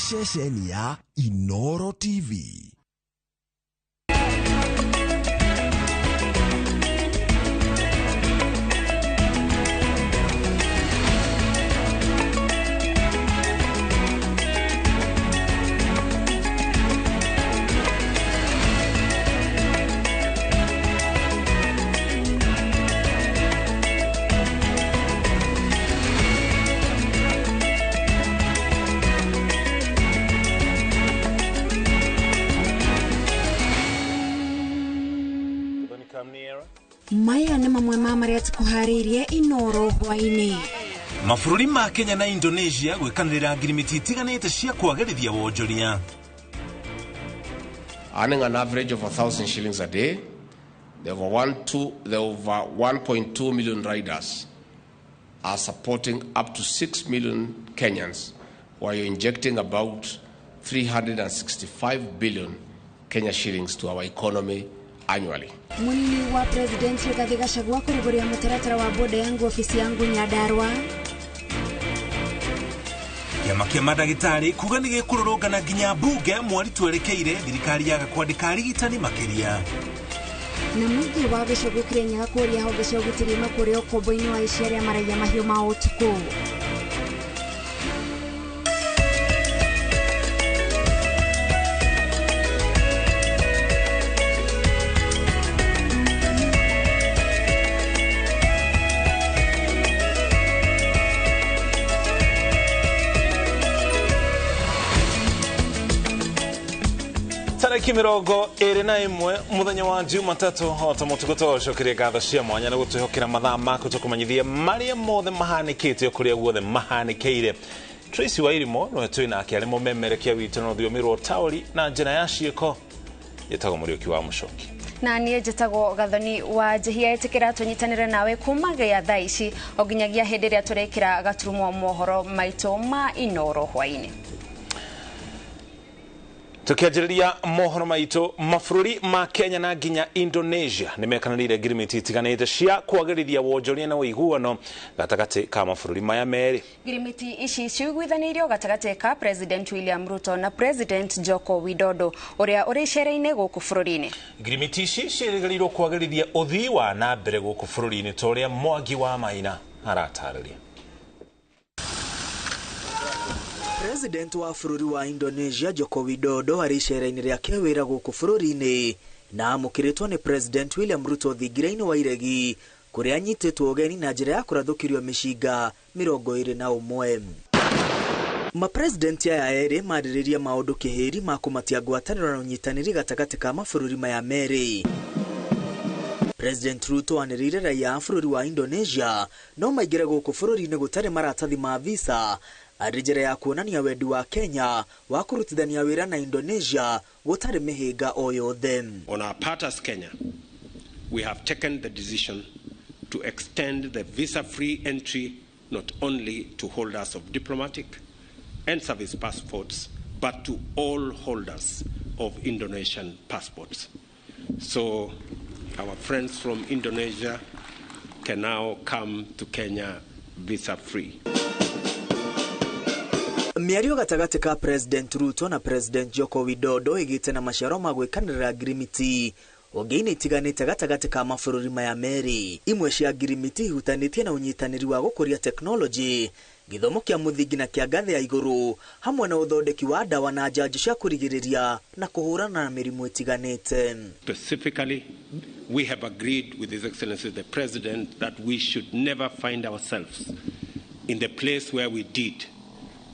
ceceni ya Inoro TV. Maya ni mamwe maria tukuharirie Inoro hwaini. Mabũrũri ma Kenya na Indonesia gwekanĩrĩra ngirimiti itiganĩte cia kwagĩrithia wonjoria. Earning an average of 1,000 shillings a day, the over 1.2 million riders are supporting up to 6 million Kenyans, while you're injecting about 365 billion Kenya shillings to our economy annually. Munini wa President Rigathi Gachagua kuruguria mutaratara wa boda yangu ofisi yangu Nyandarua. Kiama kia madagitari kuga nĩ gĩkũrũrũngana nginya mbunge mweri twerekeire thirikari yaga kwandĩka arigitani makĩria. Na mũingĩ wa gĩcũgũ Kenya kũria honge cia ũgitĩri makũrĩa ũkombo-inĩ wa iciaria maraia mahiũ ma ũtukũ. Tariki mirongo iri na imwe muthenya wa Jumatatu hota mutugoto cokeria ngatho cia mwanya na gutwihokera mathaa maku tukumanyithie maria mothe mahanikite kuria guothe mahanikeire. Tracy Wairimo no twina aki ari mumemerekia witu no thiomirwo tauri na njira ya cieko yetago Muriuki wa Mucoki. Na niĩ njĩtagwo Gathoni wa Njihia etikira tunyitanire nawe kumaga ya thaa ici oginyagia hĩndĩ ĩrĩa turekira gaturumo mohoro maitũ ma Inoro hwaini. Tukianjĩrĩria mohoro maitũ, mabũrũri ma Kenya na nginya Indonesia nĩmekanĩrĩire ngirimiti itiganĩte cia kwagĩrithia wonjoria na ũiguano gatagatĩ ka mabũrũri maya merĩ. Ngirimiti ici ciugwithanĩirio gatagatĩ ka President William Ruto na President Joko Widodo ũrĩa ũrĩ icera-inĩ gũkũ bũrũri-inĩ. Ngirimiti ici ciĩrĩgĩrĩirwo kwagĩrithia ũthii wa na mbere gũkũ bũrũri-inĩ ta ũrĩa Mwangi wa Maina aratarĩria. President wa bũrũri wa Indonesia Joko Widodo ari icera-inĩ rĩake wĩra gũkũ bũrũri-inĩ na amũkĩrĩtwo nĩ President William Ruto thingira-inĩ wa iregi kũrĩa anyitĩtwo ũgeni na njĩra ya kũrathũkĩrio mĩcinga 21. Mapresident aya erĩ marĩrĩria maũndũ kĩhĩri ma kũmatia ngwatanĩro na ũnyitanĩri gatagatĩ ka mabũrũri maya merĩ. President Ruto anĩrĩire raia a bũrũri wa Indonesia no maingĩre gũkũ bũrũri-inĩ gũtarĩ maratathi ma visa arĩ njĩra ya kuonania wendi wa Kenya wa kũrutithania wĩra na Indonesia gũtarĩ mĩhĩnga o yothe. On our part as Kenya, we have taken the decision to extend the visa-free entry not only to holders of diplomatic and service passports, but to all holders of Indonesian passports. So our friends from Indonesia can now come to Kenya visa-free. Miario gatagatĩ ka President Ruto na President Joko Widodo ĩgĩte na maciaro ma gwĩkanĩrĩra ngirimiti ũngĩ-inĩ itiganĩte gatagatĩ ka mabũrũri maya merĩ. Imwe cia ngirimiti ihutanĩtie na ũnyitanĩri wa gũkũria teknoloji, gĩthomo kĩa mũthingi na kĩa ngathĩ ya igũrũ, hamwe na ũthondeki wa ndawa na njanjo cia kũrigĩrĩria na kũhũrana na mĩrimũ itiganĩte. Specifically, we have agreed with His Excellency the President that we should never find ourselves in the place where we did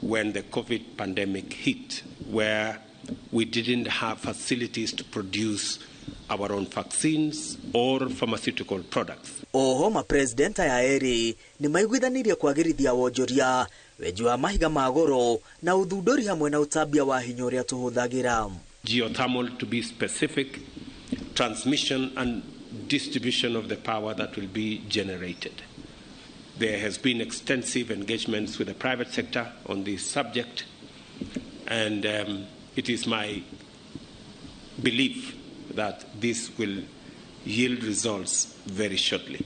when the COVID pandemic hit, where we didn't have facilities to produce our own vaccines or pharmaceutical products. Oho mapresident aya erĩ nĩ maiguithanirie kwagĩrithia wonjoria, wenji wa mahiga ma goro na uthundũri hamwe na ũtambia wa hinya ũrĩa tũhũthagĩra. Geothermal, to be specific, transmission and distribution of the power that will be generated. There has been extensive engagements with the private sector on this subject, and it is my belief that this will yield results very shortly.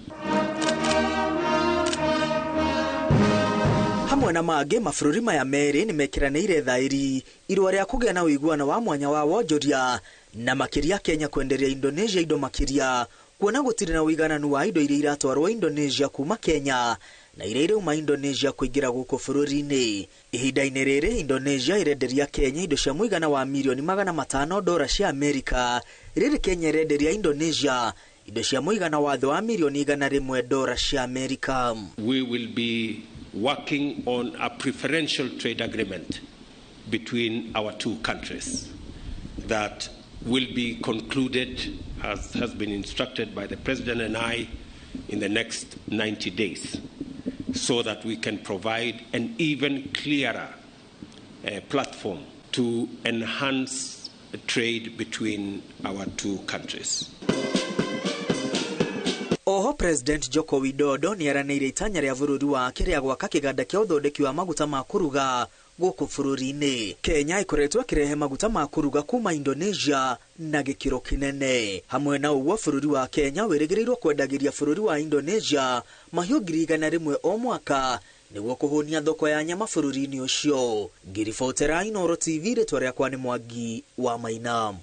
hamwe na mangĩ mabũrũri maya merĩ nĩmekiranĩire thaĩri irũa rĩa kũgĩa na ũiguano wa mwanya wa wonjoria na makĩria Kenya kwenderia Indonesia indo makĩria kuona gũtirĩ na ũigananu wa indo iria iratwarwo Indonesia kuma Kenya na iria irauma Indonesia kũingĩra gũkũ bũrũri-inĩ. Ihinda-inĩ rĩrĩ Indonesia irenderia Kenya indo cia mũigana wa mirioni $500 cia Amerika, rĩrĩ Kenya irenderia Indonesia indo cia mũigana wa thĩ wa mirioni $100 cia Amerika. We will be working on a preferential trade agreement between our two countries that will be concluded, as has been instructed by the President and I, in the next 90 days, so that we can provide an even clearer platform to enhance trade between our two countries. Oho President Joko Widodo nĩaranĩire itanya rĩa bũrũri wake rĩa gwaka kĩganda kĩa ũthondeki wa maguta ma kũruga gũkũ bũrũri-inĩ. Kenya ĩkoretwo ĩkĩrehe maguta ma kũruga kuma Indonesia na gĩkĩro kĩnene. Hamwe na ũguo bũrũri wa Kenya wĩrĩgĩrĩirwo kwendagĩria bũrũri wa Indonesia mahiũ 100,000 o mwaka nĩguo kũhũnia thoko ya nyama bũrũri-inĩ ũcio. Ngiribotera Inooro TV, rĩtwa rĩakwa nĩ Mwangi wa Maina.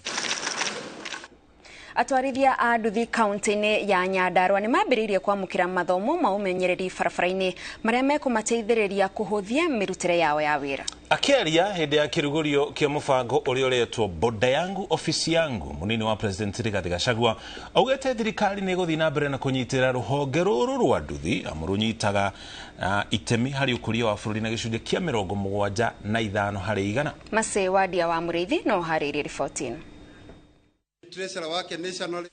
Atwarithia a nduthi kaunti-inĩ ya Nyandarua nĩ mambĩrĩirie kwamũkĩra mathomo ma ũmenyereri barabara-inĩ marĩa mekũmateithĩrĩria kũhũthia mĩrutĩre yao ya wĩra. Akĩaria hĩndĩ ya kĩrugũrio kĩa mũbango ũrĩa ũretwo Boda Yangu Ofisi Yangu, mũnini wa President Rigathi Gachagua augĩte thirikari nĩ ĩgũthiĩ na mbere na kũnyitĩrĩra rũhonge rũrũ rwa nduthi amu rũnyitaga itemi harĩ ũkũria wa bũrũri na gĩcunjĩ kĩa 75 harĩ igana. Mase Wadia wa Mũrĩithi no harĩirie riboti ĩno.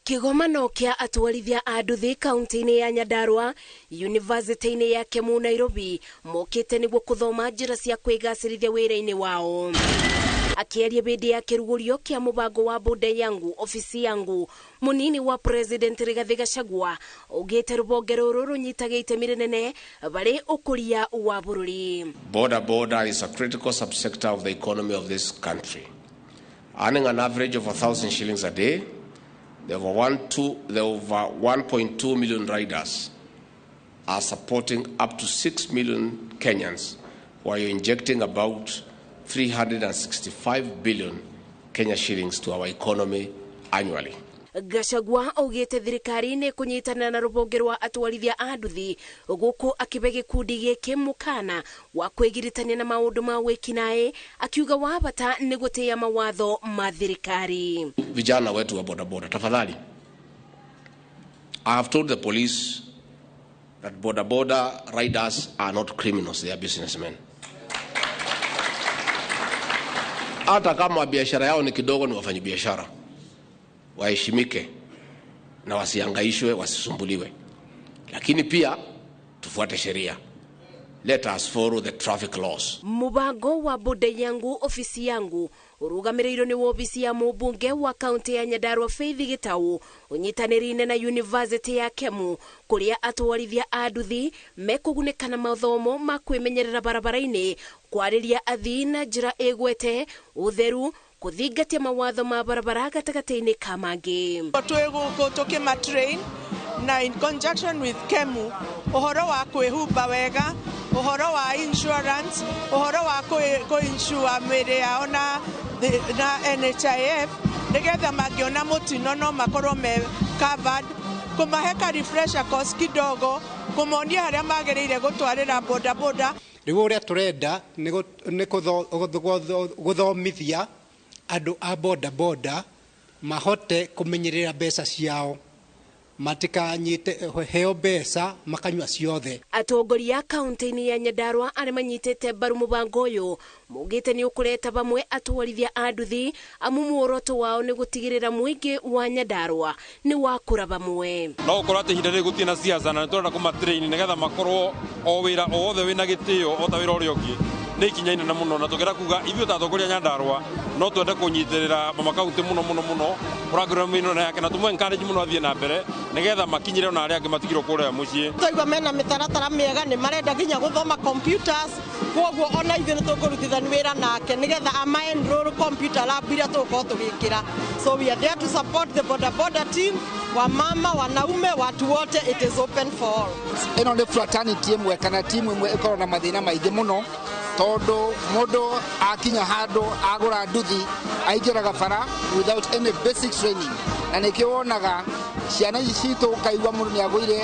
Kĩgomano kĩa atwarithia a nduthi kaunti-inĩ ya Nyandarua University-inĩ ya Kemu Nairobi mokĩte nĩguo kũthoma njĩra cia kwĩgacĩrithia wĩra-inĩ wao. Akĩaria hĩndĩ ya kĩrugũrio kĩa mũbango wa Boda Yangu Ofisi Yangu, mũnini wa President Rigathi Gachagua augĩte rũhonge rũrũ rũnyitaga itemi rĩnene harĩ ũkũria wa bũrũri. Border is a critical subsector of the economy of this country. Earning an average of 1,000 shillings a day, the over 1.2 million riders are supporting up to 6 million Kenyans, who are injecting about 365 billion Kenya shillings to our economy annually. Gachagua augĩte thirikari nĩ kũnyitana na rũhonge rwa atwarithia a nduthi gũkũ akĩbe gĩkundi gĩkĩ mũkana wa kwĩgiritania na maũndũ ma wĩkinaĩ, akiuga wa bata nĩ gũtĩĩa mawatho ma thirikari. Vijana wetu wa bodaboda, tafadhali, I have told the police that bodaboda riders are not criminals, they are businessmen. Hata kama biashara yao ni kidogo, ni wafanyabiashara, waheshimike na wasihangaishwe, wasisumbuliwe, lakini pia tufuate sheria. Let us follow the traffic laws. Mubango wa Boda Yangu Ofisi Yangu urugamĩrĩirwo nĩ ofisi ya mũmbunge wa kaunti ya Nyandarua Faith Gitau ũnyitanĩri-inĩ na University ya Kemu, kũrĩa atwarithia a nduthi mekũgunĩka na mathomo ma kwĩmenyerera barabara-inĩ, kwarĩria athii na njĩra ĩgwete, ũtheru, kũthingatia mawatho ma barabara gatagatĩ-inĩ ka mangĩ. Tũkĩma train na in conjunction with Kemu ũhoro wa kwĩhumba wega, ũhoro wa insurance, ũhoro wa kũinsure mĩrĩ yao na NHIF nĩgetha mangĩona mũtino no makorwo me covered, kũmaheka refresher course kidogo, kũmonia harĩa magĩrĩire gũtwarĩra bodaboda. Rĩu ũrĩa tũrenda nĩ gũthomithia andũ a bodaboda mahote kũmenyerera mbeca ciao, matikanyite heo mbeca makanyua ciothe. Atongoria kaunti-inĩ ya Nyandarua arĩa manyitĩte mbaru mũbango ũyũ maugĩte nĩ ũkũreta bamwe atwarithia a nduthi amu muoroto wao nĩ gũtigĩrĩra mũingĩ wa Nyandarua nĩ wakũra bamwe. No gũkorwo atĩ ihinda rĩrĩ gũtirĩ na siasa na nĩtũrenda kũmatrain nĩgetha makorwo o wĩra o wothe wĩna gĩtĩo o ta wĩra ũrĩa ũngĩ nĩ ikinya inene mũno, na tũkĩra kuga ithuĩ ta atongoria Nyandarua no twende kũnyitĩrĩra makaunti mũno program ĩno na yake, na tũmwe encourage mũno athiĩ na mbere nĩgetha makinyĩre ona arĩa angĩ matigirwo kũrĩa mũciĩ. Tũigua mena mĩtaratara mĩega, nĩ marenda nginya gũthoma computers, kwoguo ona ithuĩ nĩ tũkũrutithania wĩra nake nĩgetha ama-enroll computer lab iria tũgũkorwo tũgĩkĩra. So we are there to support the boda team, wamama, wanaume, watu wote. It is open for all. Ĩno nĩ fraternity ĩmwe kana timu ĩmwe ĩkorwo na mathĩna maingĩ mũno, tondũ mũndũ akinya handũ agũra nduthi aingĩraga bara without any basic training, na nĩkĩo wonaga ciana ici citũ kaigua mũndũ nĩagũire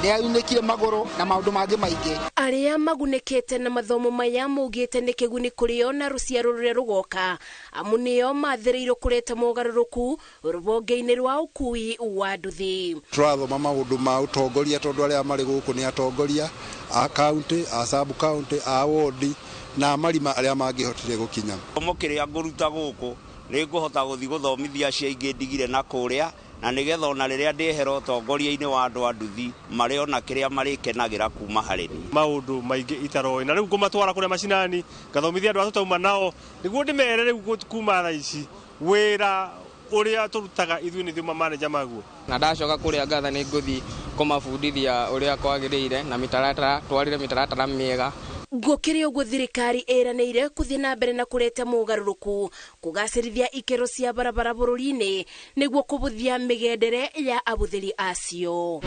nĩayunĩkire magũrũ na maũndũ mangĩ maingĩ. Arĩa magunĩkĩte na mathomo maya maugĩte nĩ kĩguni kũrĩo na rũciaro rũrĩa rũgoka, amu nĩo mathĩrĩirwo kũreta mogarũrũku rũhonge-inĩ rwa ũkui wa nduthi. Tũrathoma maũndũ ma ũtongoria tondũ arĩa marĩ gũkũ nĩ atongoria a county, a sub county, a ward na marima arĩa mangĩhotire gũkinya. Gĩthomo kĩrĩa ngũruta gũkũ nĩ ngũhota gũthiĩ gũthomithia cia ingĩ ndigire na kũrĩa, na nĩgetha ona rĩrĩa ndĩhera ũtongoria-inĩ wa andũ a nduthi marĩ ona kĩrĩa marĩkenagĩra kuma harĩ niĩ. Maũndũ maingĩ itaroĩ na rĩu ngũmatwara kũrĩa macinani ngathomithia andũ atutauma nao nĩguo ndĩmere rĩu kuma thaa ici wĩra ũrĩa tũrutaga ithuĩ nĩ thuma manager maguo. Na ndacoka kũrĩa ngatha nĩ ngũthiĩ kũmabundithia ũrĩa kwagĩrĩire na mĩtaratara, twarire mĩtaratara mĩega. Gũkĩrĩ ũguo thirikari ĩranĩire kũthiĩ na mbere na kũreta mogarũrũku kũgacĩrithia ikero cia barabara bũrũri-inĩ nĩguo kũbũthia mĩgendere ya abũthĩri acio.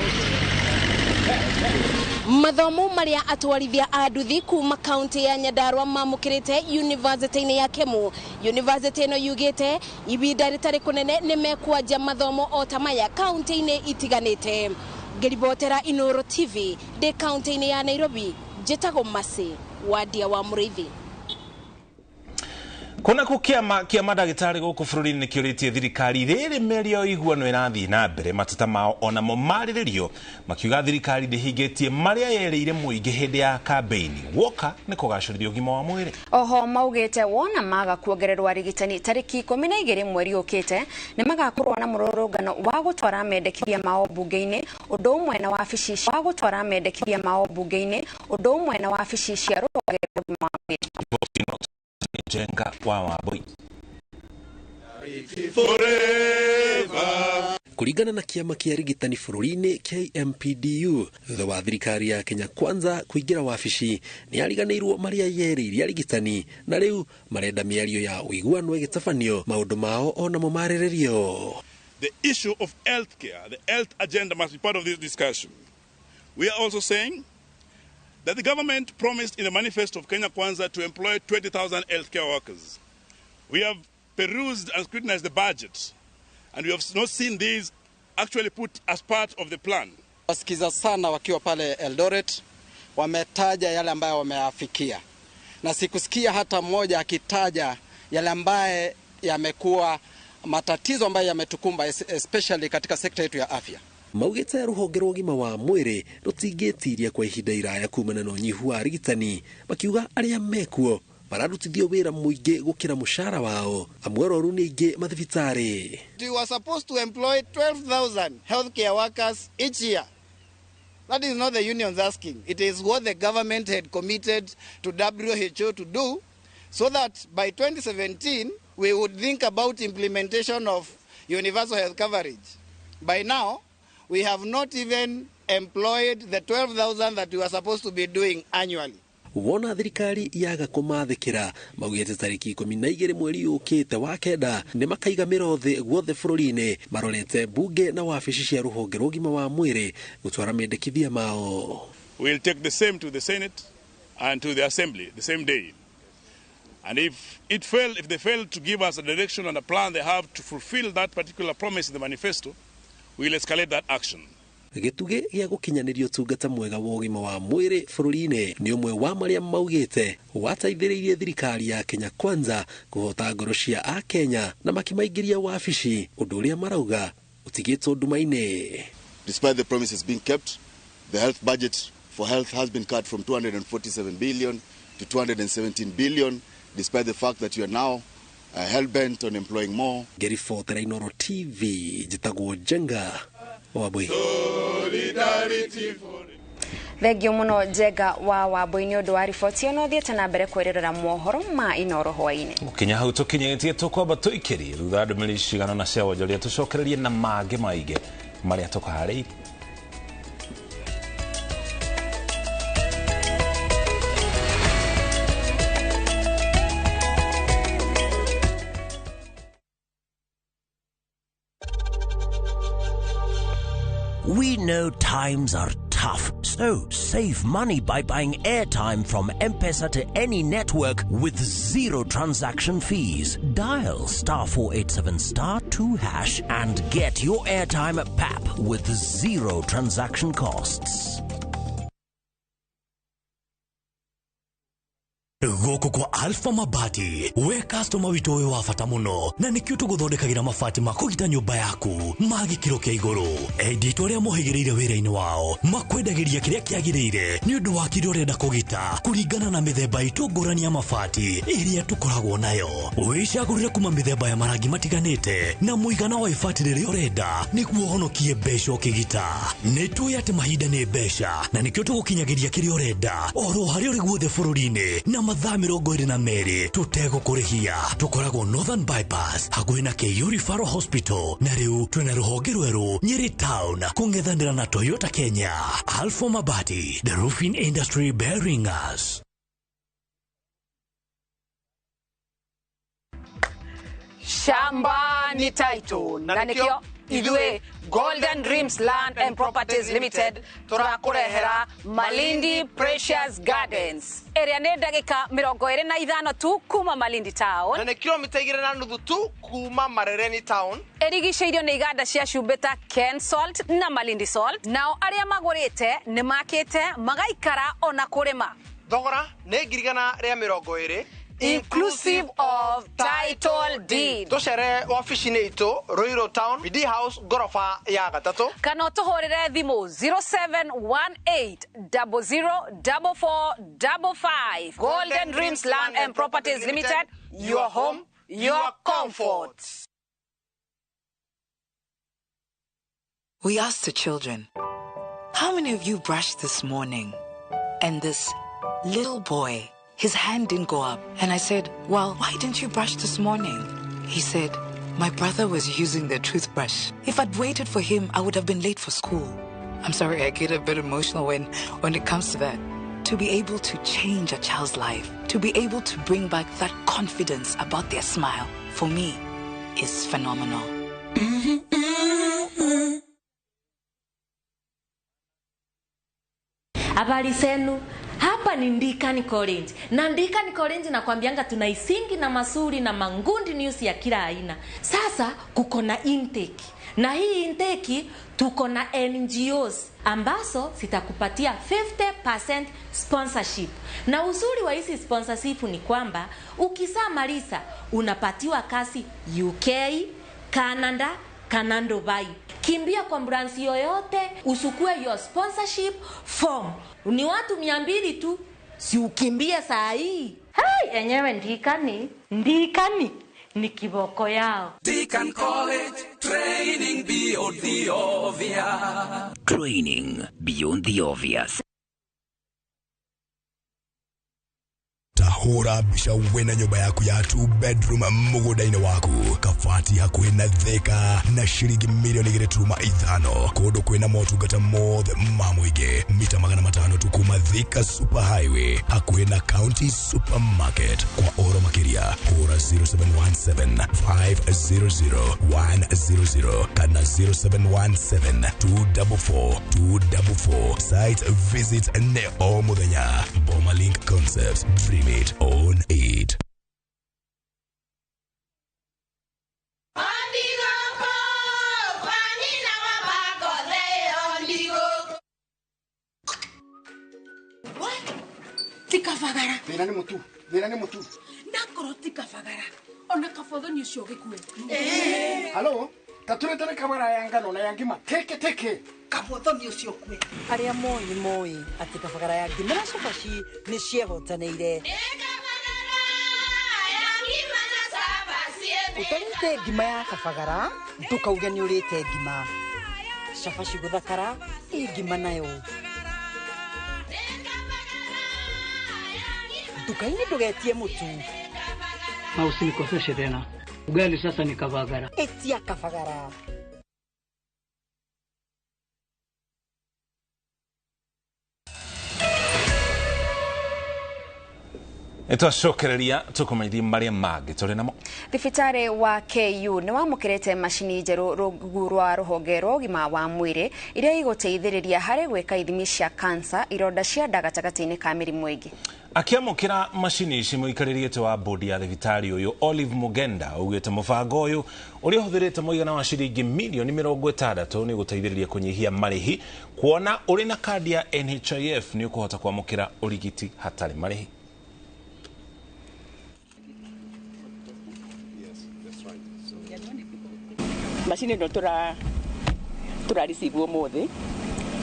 Mathomo marĩa atwarithia a nduthi kuma kaunti ya Nyandarua mamũkĩrĩte yunivasĩtĩ-inĩ ya Kemu. Yunivasĩtĩ ĩno yugĩte ibinda rĩtarĩ kũnene nĩ mekwanjia mathomo o ta maya kaunti-inĩ itiganĩte. Ngĩribotera Inooro TV ndĩ kaunti-inĩ ya Nairobi. Jetago Masi wadia wa Mũrĩithi. Kuna kukiama kia madagitari gũkũ bũrũri-inĩ nĩ kĩũrĩtie thirikari rĩrĩ mĩario iguano ĩrathiĩ na mbere mateta mao onamo marĩrĩrio makiuga thirikari ndĩhingĩtie marĩa yerĩire mũingĩ hĩndĩ ya kambeini woka nĩ kũgacĩrithia ũgima wa mwĩrĩ. Oho maugĩte wona maga kuongererwo arigitani tarĩki 12 mweri ũkĩte nĩ magakorwo na mũrũrũngano wa gũtwara mendekithia mao bunge-inĩ ũndũ ũmwe na wabici cia gũtwara mendekithia mao bunge-inĩ ũndũ ũmwe na wabici cia rũhonge rwa ũgima wa mwĩrĩ. Jenga wa Wambui. Kũringana na kĩama kĩa arigitani bũrũri-inĩ KMPDU, thutha wa thirikari ya Kenya Kwanza kũingĩra wabici nĩ ariganĩirwo marĩa yerĩire arigitani na rĩu marenda mĩario ya ũiguano ĩgĩtabanio maũndũ mao onamo marĩrĩrio. The issue of healthcare, the health agenda must be part of this discussion. We are also saying that the government promised in the manifesto of Kenya Kwanza to employ 20,000 healthcare workers. We have perused and scrutinized the budget, and we have not seen these actually put as part of the plan. Wasikiza sana wakiwa pale Eldoret, wametaja yale ambayo wameafikia. Na sikusikia hata mmoja akitaja yale ambaye yamekuwa matatizo ambayo yametukumba especially katika sekta yetu ya afya. Maugĩte rũhonge rwa ũgima wa mwĩrĩ rũtingĩtiria kwa ihinda iraya kumana na ũnyihu wa arigitani, makiuga arĩa mekuo mararutithio wĩra mũingĩ gũkĩra mũcara wao, amwe arũaru nĩ aingĩ mathibitarĩ. We were supposed to employ 12,000 healthcare workers each year. That is not the unions asking. It is what the government had committed to WHO to do, so that by 2017 we would think about implementation of universal health coverage. By now, we have not even employed the 12,000 that we were supposed to be doing annually. Wona thirikari yaga kũmathĩkĩra maugĩte tarĩki 12 mweri ũkĩte wa kenda nĩ makaiga mĩrothi guothe bũrũri-inĩ marorete bunge na wabici cia rũhonge rwa ũgima wa mwĩrĩ gũtwara mendekithia mao. We'll take the same to the Senate and to the Assembly the same day. And if they fail to give us a direction and a plan they have to fulfill that particular promise in the manifesto, we'll escalate that action. Gĩtugĩ gĩa gũkinyanĩria ũtungata mwega wa ũgima wa mwĩrĩ bũrũri-inĩ nĩ ũmwe wa marĩa maugĩte wateithĩrĩirie thirikari ya Kenya Kwanza kũhota ngoro cia a Kenya na makimaingĩria wabici ũndũ ũrĩa marauga ũtigĩtwo nduma-inĩ. Despite the promises being kept, the health budget for health has been cut from 247 billion to 217 billion, despite the fact that you are now hell-bent on employing more. Ngĩribotera Inooro TV njĩtagwo Jenga Wambui. Thengio mũno Jenga wa Wambui nĩ ũndũ wa riboti ĩno thiĩte na mbere kwĩrĩrĩra mohoro ma Inooro hwaĩ-inĩ. Gũkinya hau tũkinyĩtie tũkwamba tũikĩrie thutha ndũmĩrĩri cigana na cia wonjoria tũcokererie na mangĩ maingĩ marĩa tũkaharĩirie. We know times are tough, so save money by buying airtime from M-Pesa to any network with zero transaction fees. Dial *487*2# and get your airtime PAP with zero transaction costs. Goko kwa Alpha Mabati, we customer wito we wafata muno na nikio tuguthondekagira mabati makugita nyumba yaku magi kiro kia iguru edito ria mohigireire wira-ini wao makwendagiria kiria kiagirire ni undu wa kiro renda kugita kuringana na mithemba itungurani ya mabati iria tukoragwo nayo. Wicagurire kuma mithemba ya marangi matiganite na muigana wa ibati riria urenda niguo honokie mbeca ukigita. Nitui ati mahinda ni mbeca na nikio tugukinyagiria kiria urenda oro haria uri guothe bururi-ini na mathaa 22 tutegũkũrĩhia. Tukoragwo Northern Bypass hakuhĩ na KU Referral Hospital na rĩu twĩna rũhonge rwerũ Nyeri Town kũng'ethanĩra na Toyota Kenya. Alpha Mabati, the roofing industry bearing us. Shamba ni title na nikio idwe Golden Dreams Land and Properties Limited turakurehera Malindi Precious Gardens. Area ne ndagika 25 tu kuma Malindi Town. Na ne kilomita 2.5 tu kuma Marereni Town. Erigiceirio ni iganda cia Shumbeta Ken Salt na Malindi Salt. Nao aria magurite ni makite magaikara ona kurima. Thogora ne girigana ria 20 inclusive of title deed. Tucere office-ini itu Ruiru Town, BD House, gorofa ya gatatu. Kana tuhorere thimu 0718004455. Golden Dreams Land and Properties Limited, your home, your comfort. We asked the children, how many of you brushed this morning? And this little boy, his hand didn't go up. And I said, well, why didn't you brush this morning? He said, my brother was using the toothbrush. If I'd waited for him, I would have been late for school. I'm sorry, I get a bit emotional when it comes to that. To be able to change a child's life, to be able to bring back that confidence about their smile, for me, is phenomenal. Habari zenu. Hapa ni Ndikani College. Na Ndikani College nakwambianga tuna isingi na masuri na mangundi news ya kila aina. Sasa kuko na intake. Na hii intake tuko na NGOs ambazo zitakupatia 50% sponsorship. Na uzuri wa hizi sponsorship ni kwamba ukisa maliza unapatiwa kazi UK, Canada, Dubai. Kimbia kwa branch yoyote usukue your sponsorship form. Ni watu 200 tu. Si ukimbie saa hii. Hai, enyewe Ndikani ni kiboko yao. Deakin College, training beyond the obvious. Training beyond the obvious. Tahura bisha wena nyumba yaku ya 2-bedroom mugudaine waku kafati hakuhi na Thika na shiringi milioni 5 kodo kwina motungata mothe mamuige mita 500 tu kuma Thika Super Highway hakuhi na County Supermarket. Kwa oro makiria hura 0717-500-100 kana 0717-244-244. Site visit ne Omuthenya. Boma Link Concepts. Dream it, own it. Tikafagara. Nina ni mutu. Nakoro tikafagara. Ona kafodho ni ucio gikue. Halo, taturete kamera yangano na yangima. Teke. Kafodho ni ucio kue. Aria moi ati kafagara ya ngima cabaci ni ciehotaneire. Utarite ngima ya kafagara, tukauge ni urite ngima. Cabaci guthakara, ngima nayo. Dukaini ndugetie mutu. Na usinikoseshe tena. Ugali sasa ni kafagara. Etia kafagara. Twacokereria tukumenyithia maria mangi turi namo. Thibitari wa KU ni wamukirite macini njeru rungu rwa ruhonge rwa ugima wa mwiri iria iguteithiriria hari gwika ithimi cia kansa, ironda cia nda gatagati-ini ka mirimu ingi. Akiamukira macini ici muikaririete wa bodi ya thibitari uyu Olive Mugenda ugite mubango uyu uri uhuthirite muigana wa ciringi milioni 60 ni guteithiriria kunyihia marihi kuona uri na kadi ya NHIF ni ukuhota kwamukira urigiti hatari marihi. Macini no tura receive umuthi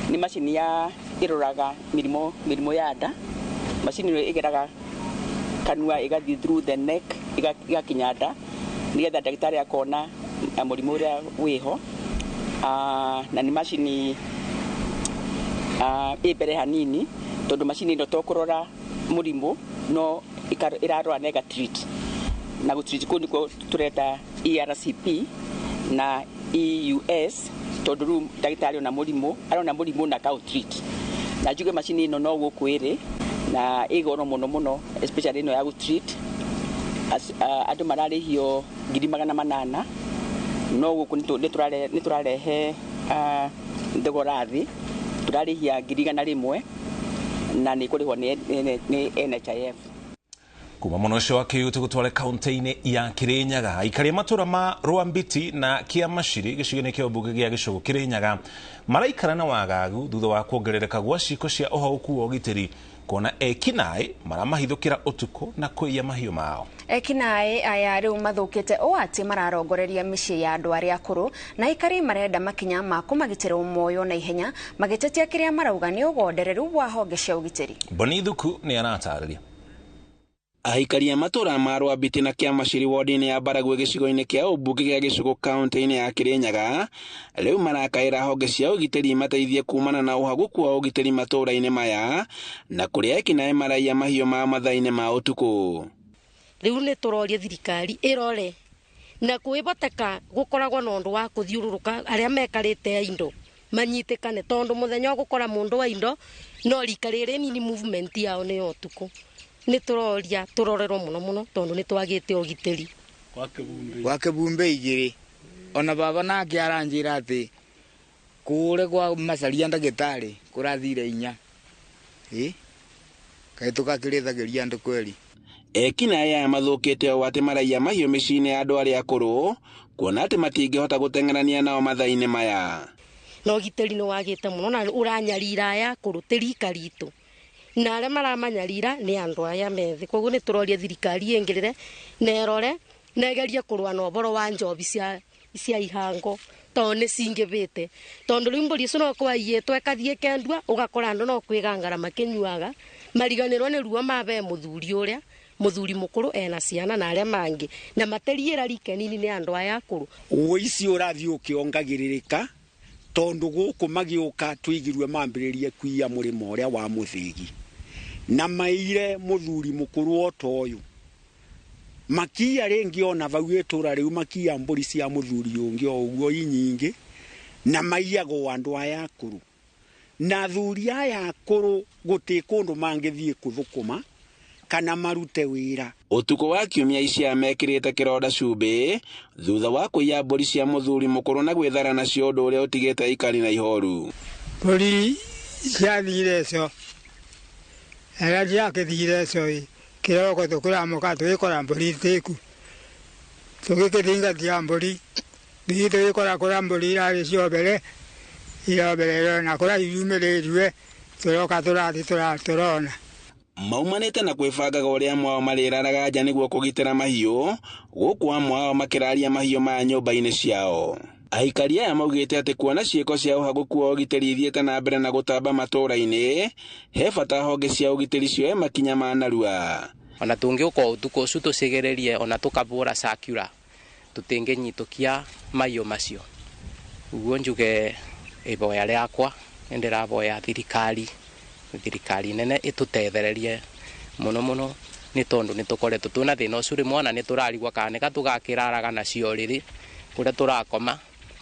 ni macini ya iroraga mirimo ya nda. Macini no igeraga kanua igathi through the neck igakinya nda nigetha ndagitari akona murimu uria wiho. Na ni macini ibere hanini tondu macini no tokurora murimu no irarora nega treat na gutreat ko niko tureta ERCP na EUS tondu ndagitari ona murimu na ka treat na juge macini no no gukwire na igoro muno especially no ya gutreat andu mararihio 800 no guku ni turarehe ndogorathi turarihia 100 na ni kurihwo ni NHIF. Kuma munosho wa KU tugutware kaunti-ini ya Kirinyaga aikari matura ma Rwambiti na Kiamashiri gicigini kia ubunge gia Gicugu Kirinyaga maraikara na wagagu thutha wa kuongerereka gwa ciiko cia uhauku wa ugitiri kuona ekinae maramahithukira utuku na kuiya mahiu mao. Ekinae aya riu mathukite o ati mararongoreria micii ya andu aria akuru na aikari marenda makinya ma kumagitira umoyo na ihenya magitetia kiria marauga ni ugondereru wa honge cia ugitiri. Bonithuku ni anatariria. Aikari matura ma Rwambiti na Kiamashiri ward-ini ya Baragwe gicigo-ini kia ubunge gia Gicugu kaunti-ini ya Kirinyaga riu marakaira honge cia ugitiri mateithie kumana na uhaguku wa ugitiri matura-ini maya na kuria ekinae maraiya mahiu ma mathaa-ini ma utuku. Riu ni turoria thirikari irore na kwiboteka gukoragwo na undu wa kuthiururuka aria mekarite indo manyitikane tondu muthenya gukora mundu wa indo no rikarire nini movement yao ni utuku. Ni turoria turorerwo muno tondu ni twagite ugitiri wake bumbe igiri ona baba nake aranjira ati kure kwa macaria ndagitari kurathire inya kai tukakirithagiria andu kweli. Ekinae aya mathukite o ati maraiya mahiu micii-ini ya andu aria akuru kuona ati matingihota gutengerania nao mathaa-ini maya. No ugitiri ni wagite muno na uranyarira aya akuru tirikaritu na aria maramanyarira ni andu aya methi koguo ni turoria thirikari ingirire nerore negerie kurwa na uboro wa njobi cia ihango to ni cingivite tondu riu mburi icio no kwaiyitwo ekathie kendua ugakora andu no kwigangara makinyuaga mariganirwo ni ruo mabe muthuri mukuru ena ciana na aria mangi na materiera rike nini ni andu aya akuru. Uici urathi ukiongagiririka tondu guku magiuka twigirwe mambiririe kuiya murimo uria wa muthigi na maire muthuri mukuru otoyu makia ringi ona vau itura riu makia mburi cia muthuri ungi oguo inyingi na maiyago andu aya akuru na thuri aya akuru guti kundu mangithie kuthukuma kana marute wira. Utuku wa kiumia icia mekirite kironda cumbi thutha wa kuiya mburi cia muthuri mukuru na gwithara nacio undu uria utigite ikari na ihoru. Mburi ciathire cio era ciakithire cio kiroko tukuramuka twikora mburi tiku tugikiringatia mburi thiĩ twikora kura mburi irari ciobere na kura iumirirwe turoka turathi turona. Maumanite na kwibangaga uria mwao mariraraga nja niguo kugitira mahiu guku amwao makiraria mahiu ma nyumba-ini ciao. Aikari aya maugite ati kuona ciiko cia uhaguku wa ugitiri ithiete na mbere na gutamba matura-ini he bata honge cia ugitiri cioe makinya ma narua. Ona tungiuka utuku ucu tucigererie ona tukabura circular tutinginyitukia mahiu macio uguo njuge iboya riakwa ndiraboya thirikari nene itutethererie muno ni tondu ni tukoretwo tuna thina ucu rimwe ona ni turarigwa kana ka tugakiraraga nacio riri kuria turakoma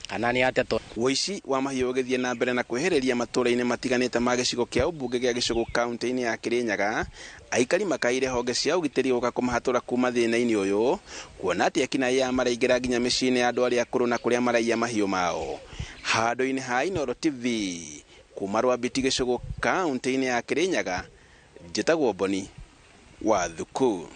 kana nĩ ateto. Woici wa mahiũ ũgĩthiĩ na mbere na kwehereria matũũra-inĩ matiganĩte ma gĩcigo kĩa ũmbunge gĩa Gĩcũgũ kaunti-inĩ ya Kĩrĩnyaga, aikari makaire honge cia ũgitĩri gũka kũmahatũra kuma thĩna-inĩ ũyũ, kuona atĩ ekinaĩ ya maraingĩra nginya mĩciĩ-inĩ ya andũ arĩa akũrũ na kũrĩa maraiya mahiũ mao. Handũ-inĩ ha Inooro TV kuma Rwambiti Gĩcũgũ kaunti-inĩ ya Kĩrĩnyaga, njĩtagwo Boni wa Thuku.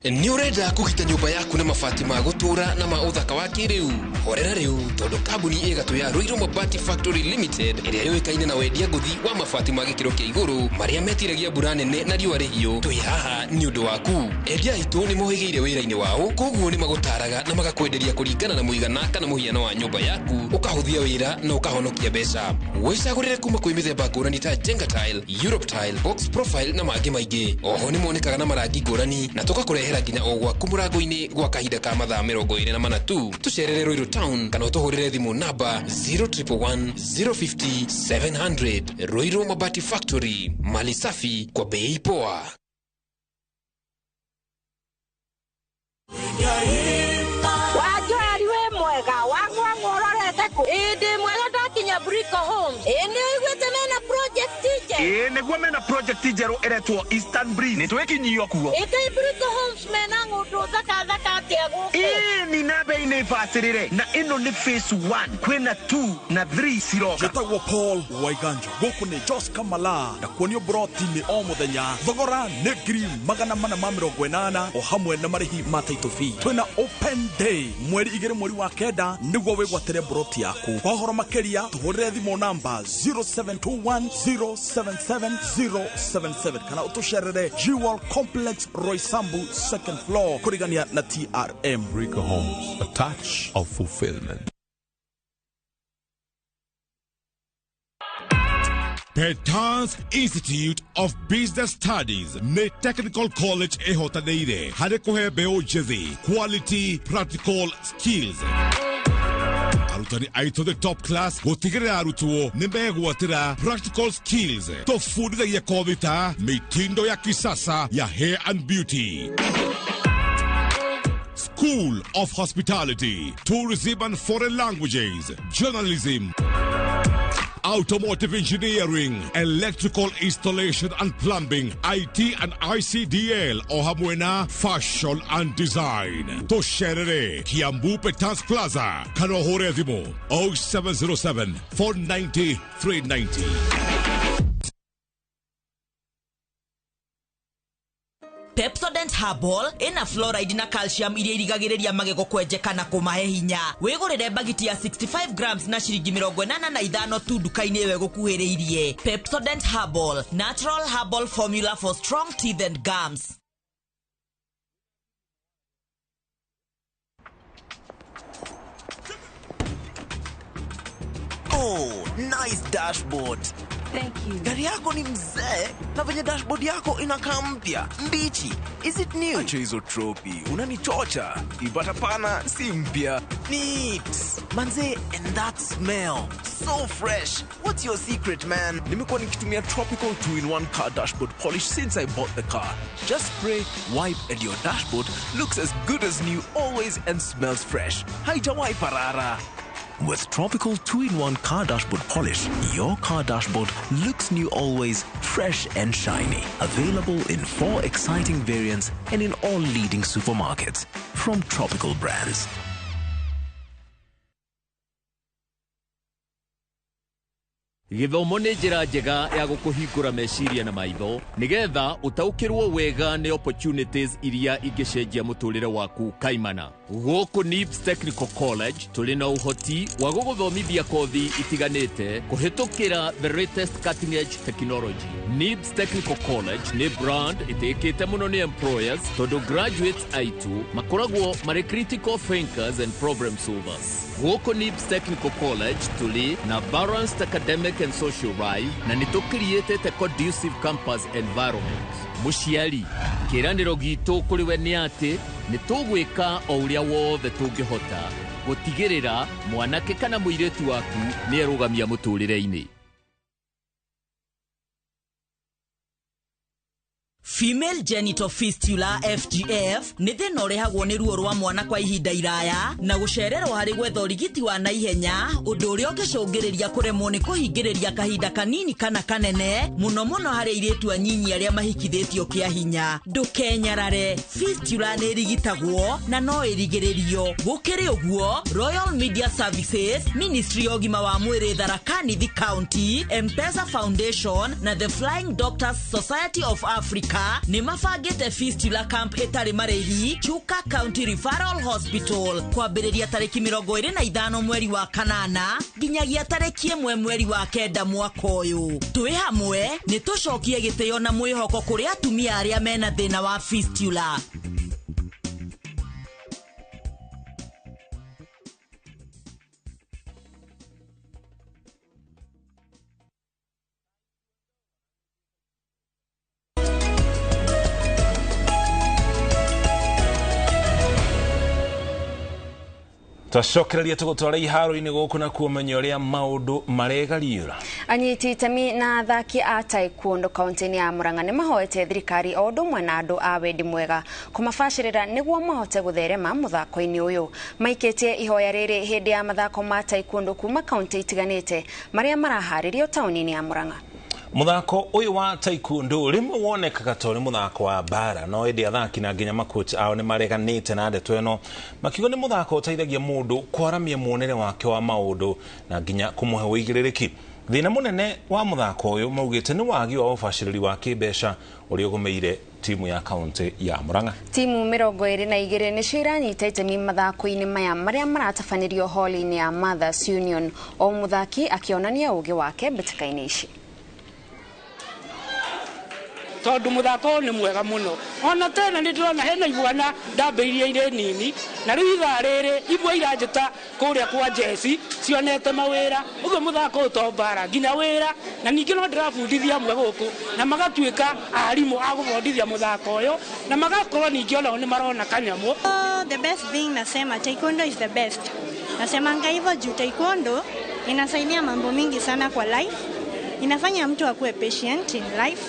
Nĩ ũrenda kũgita nyũmba yaku na mabati ma gũtũũra na ma ũthaka wa kĩrĩu? Horera rĩu tondũ kambuni ĩgatũ ya Ruiru Mabati Factory Limited ĩrĩa yũĩkaine na wendia ngũthi wa mabati ma gĩkĩro kĩa igũrũ marĩa metiragia mbura nene na riũa rĩhiũ. Twĩ haha nĩ ũndũ waku. Endia aitũ nĩ mohĩgĩire wĩra-inĩ wao, koguo nĩ magũtaraga na magakwenderia kũringana na mũigana kana mũhiano wa nyũmba yaku, ũkahũthia wĩra na ũkahonokia mbeca. Wĩcagũrĩre kuma kwĩ mĩthemba ngũrani ta Jenga Tile, Europe Tile, Box Profile na mangĩ maingĩ. Oho nĩ monekaga na marangi ngũrani na tũgakũrehera nginya o gwaku mũrango-inĩ gwa kahinda ka mathaa 24 tu. Tũcerere Ruiru Town kana ũtũhũrĩre thimũ namba 0111 050 700. Ruiru Mabati Factory, mali safi kwa bei poa. Wajua aliwe mwega wangu ngororete ku indi mwega ndakinya Brico Homes indi igwete mena project teacher niguo mena project njerũ eretwo Eastern Breeze nĩ twĩkinyio kuo indi Brico Homes mena ng'ũndũ thaka atia gũkũ ni namba-inĩ bacĩrĩre na ĩno nĩ phase 1 kwĩna 2 na 3 ciroka. Njĩtagwo Paul Waiganjo, gũkũ nĩ Jos Kamala na kuonio broti-inĩ o mũthenya. Thogora nĩ 480 o hamwe na marĩhi ma title fee. Twĩna open day mweri 2 mweri wa kenda nĩguo wĩgwatĩre broti yaku. Kwa ũhoro makĩria tũhũrĩre thimũ namba 0721077077 kana ũtũcerere Jewel Complex Roysambu 2nd floor kũrigania na TRM. Brico Homes, a touch of fulfillment. Petans Institute of Business Studies ne Technical College ehotaneire hade kuhe beo jezi quality practical skills. Arutani aito the top class gotigere arutuo nimegwatira practical skills tofundithagia kovita mitindo ya kisasa ya hair and beauty. School of Hospitality, Tourism and Foreign Languages, Journalism, Automotive Engineering, Electrical Installation and Plumbing, IT and ICDL, Ohamwena, Fashion and Design. Tosherere, Kiambu Petans Plaza, Kanohorezimo, 0707 490 390. Pepsodent Herbal ina fluoride na calcium iria irigagĩrĩria magego kwenjeka na kũmahe hinya. Wĩgũrĩre bagiti ya 65 grams na ciringi 85 tu duka-inĩ ĩyo ĩgũkuhĩrĩirie. Pepsodent Herbal, natural herbal formula for strong teeth and gums. Oh, nice dashboard. Thank you. Gari yako ni mzee na venye dashboard yako inakaa mpya mbichi. Is it new? Acha hizo tropi, unanichocha. Ibata pana si mpya. Neat. Manze, and that smell. So fresh. What's your secret, man? Nimekuwa nikitumia Tropical 2-in-1 car dashboard polish since I bought the car. Just spray, wipe, and your dashboard looks as good as new always and smells fresh. Haijawai parara. With Tropical 2-in-1 car dashboard polish, your car dashboard looks new always, fresh and shiny. Available in 4 exciting variants and in all leading supermarkets from Tropical brands. Githomo nĩ njĩra njega ya gũkũhingũra meciria na maitho nigetha ũtaũkĩrwo wega nĩ opportunities iria ingĩcenjia mũtũrĩre waku kaimana. Gũkũ NIBS Technical College tũrĩ na ũhoti wa gũgũthomithia kothi itiganĩte kũhĩtũkĩra the latest cutting edge technology. NIBS Technical College nĩ brand ĩtĩkĩte mũno nĩ employers tondũ graduates aitũ makoragwo marĩ critical thinkers and problem solvers. Gũkũ NIBS Technical College tũrĩ na balanced academic and social life na nĩ tũcreate a conducive campus environment. Mũciari, kĩranĩro gitũ kũrĩ we nĩ atĩ nĩ tũgwĩka o ũrĩa wothe tũngĩhota gũtigĩrĩra mwanake kana mũirĩtu waku nĩ arũgamia mũtũrĩre-inĩ. Female genital fistula FGF nĩ thĩna ũrehagwo nĩ ruo rwa mwana kwa ihinda iraya na gũcererwo harĩ gwetha ũrigiti wa naihenya, ũndũ ũrĩa ũngĩcũngĩrĩria kũremwo nĩ kũhingĩrĩria kahinda kanini kana kanene, mũno harĩ airĩtu anyinyi arĩa mahikithĩtio kĩa hinya. Ndũkenyarare, fistula nĩ ĩrigitagwo na no ĩrigĩrĩrio. Gũkĩrĩ ũguo, Royal Media Services, Ministry ya ũgima wa mwĩrĩ Tharaka Nithi County, M-Pesa Foundation na The Flying Doctors Society of Africa nĩ mabangĩte fistula camp ĩtarĩ marĩhi Chuka County Referral Hospital kwambĩrĩria tarĩki 25 mweri wa kanana nginyagia tarĩki 1 mweri wa kenda mwaka ũyũ. Twĩ hamwe nĩ tũcokie gĩtĩo na mwĩhoko kũrĩ atumia arĩa mena thĩna wa fistula. Twacokereria tũgũtwara iharo-inĩ gũkũ na kuomenya ũrĩa maũndũ maregariũra. Anyiti itemi na athaki a taekwondo kaunti-inĩ ya Murang'a nĩ mahoete thirikari o ũndũ ũmwe na andũ a wendi mwega kũmabacĩrĩra nĩguo mahote gũtherema mũthako-inĩ ũyũ. Maikĩtie ihoya rĩrĩ hĩndĩ ya mathako ma taekwondo kuma kaunti itiganĩte marĩa maraharĩrio taũni-inĩ ya Murang'a. Muthako uyu wa taekwondo rimwe wonekaga tori muthako wa bara no indi athaki na nginya makochi ao ni mareganite na ndeto eno makigo ni muthako uteithagia mundu kwaramia muonere wake wa maundu na nginya kumuhe uigirĩrĩki. Thina munene wa muthako uyu maugite ni wagi wa ubacĩrĩri wa kĩmbeca ũrĩa ũgũmĩire timu ya kaunti ya Murang'a. Timu 22 nĩcio iranyita itemi mathako-inĩ maya marĩa maratabanĩrio hall-inĩ ya Mothers Union, o muthaki akionania ũũgĩ wake mbĩtĩka-inĩ ici. Tondu muthako ni mwega muno ona tena ni ndĩrona hena ibwana ndambĩirie irĩ nini na rĩu ithaa rĩrĩ ibwa iranjĩta kũrĩa kwa jesi cionete mawĩra ũguo muthako ũtombara nginya wĩra na ningĩ no ndĩrabundithia amwe gũkũ na magatuĩka arimũ a gũbundithia muthako ũyũ na magakorwo ningĩ onao nĩ marona kanyamũ. The best thing nasema taekwondo is the best. Nasemanga hivyo juu taekwondo inasaidia mambo mingi sana kwa life. Inafanya mtu akuwe patient in life.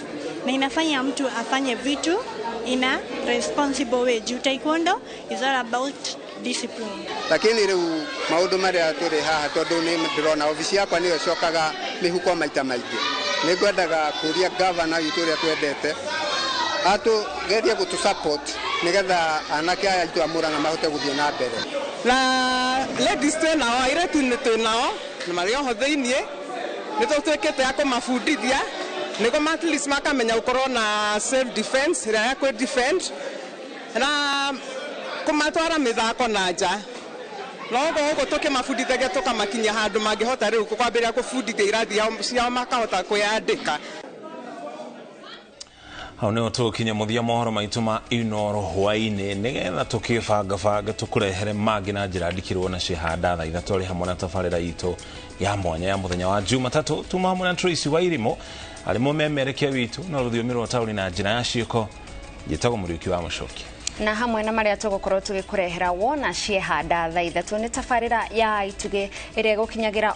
Na inafanya mtu afanye vitu in a responsible way. Juu taekwondo is all about discipline. Lakini rĩu maũndũ marĩa tũrĩ haha tondũ nĩ ndĩrona ofisi yakwa nĩyo cokaga mĩhuko maita maingĩ. Nĩ ngwendaga kũria governor witũ ũrĩa twendete atũgerie gũtũ support nĩgetha anake aya aitũ a Murang'a mahote gũthiĩ na mbere. Na ladies twĩnao airĩtu nĩ twĩnao na marĩ oho thĩiniĩ nĩ tũtuĩkĩte ya kũmabundithia nĩguo at least makamenya gũkorwo na self defense ĩrĩa ya kwĩ defend na kũmatwara mĩthako na nja. No ũguo tũkĩmabundithagia tũkamakinyia handũ mangĩhota rĩu kwambĩrĩria kũbundithia irathi ciao makahota kwĩyandĩka. Hau nĩho tũkinya mũthia mohoro maitũ ma Inoro hwainĩ nĩgetha tũkĩbangabanga tũkũrehere mangĩ na njĩra ndikĩrwo na cihanda thaa ithatũ arĩ hamwe na tabarĩra itũ ya mwanya ya mũthenya wa Jumatatũ tuma hamwe na Tracy Wairimu arĩ mũmemerekia witũ na rũthiomi rwa taũni na njĩra ya ciĩko njĩtagwo Mũriũki wa Mũcokia. Na hamwe na marĩa tũgũkorwo tũgĩkũrehera wona ciehanda thaa ithatũ nĩ tabarĩra ya Itugĩ ĩrĩa ĩgũkinyagĩra